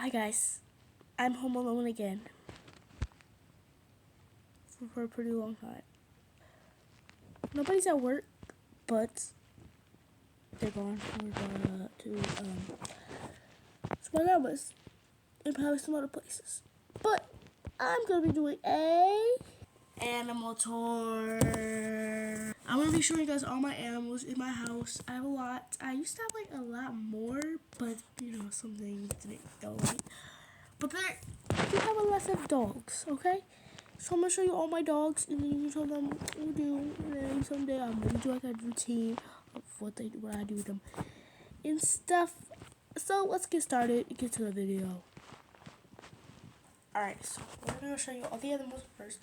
Hi guys, I'm home alone again for a pretty long time. Nobody's at work, but they're going to Spargamas and probably some other places. But I'm gonna be doing a animal tour. I'm gonna be showing you guys all my animals in my house. I have a lot. I used to have like a lot more, but some things didn't go right. But we have a lot of dogs, okay? So I'm gonna show you all my dogs, and then you can tell them what we do. And then someday I'm gonna do like a routine of what I do with them, and stuff. So let's get started and get to the video. Alright, so we're gonna show you all the animals first.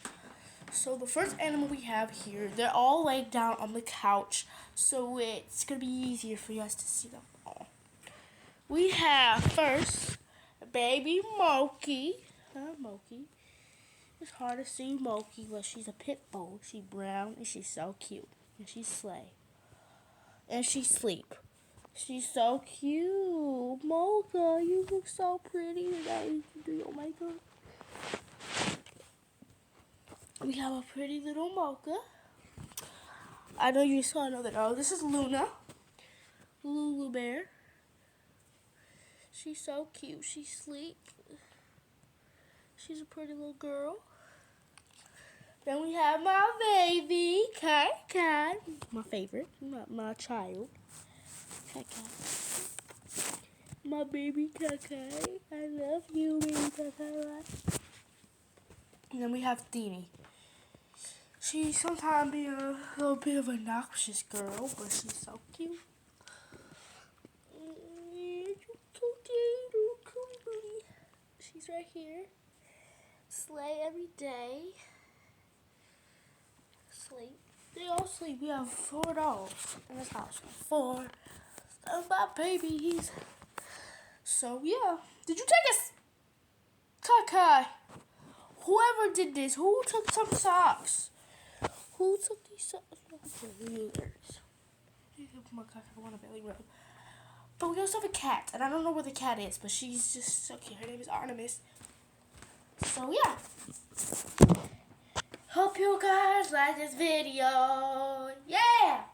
So the first animal we have here, they're all laid down on the couch, so it's gonna be easier for you guys to see them all. We have first baby Moki. Moki. It's hard to see Moki, but she's a pit bull. She's brown and she's so cute. And she's slay. And she's sleep. She's so cute. Mocha, you look so pretty today. You can do your makeup. We have a pretty little Mocha. I know you saw another. Oh, this is Luna. Lulu Bear. She's so cute. She's sleep. She's a pretty little girl. Then we have my baby, Kai Kai, my favorite, my child, Kai Kai. My baby Kai Kai, I love you, baby Kai Kai. And then we have Dini. She sometimes be a little bit of a noxious girl, but she's so cute. She's right here. Slay every day. Sleep. They all sleep. We have 4 dogs in this house. 4. And my babies. So yeah. Did you take us? Kai? Whoever did this, who took some socks? Who took these socks? But we also have a cat, and I don't know where the cat is, but she's just so cute. Her name is Artemis. So yeah. Hope you guys like this video. Yeah!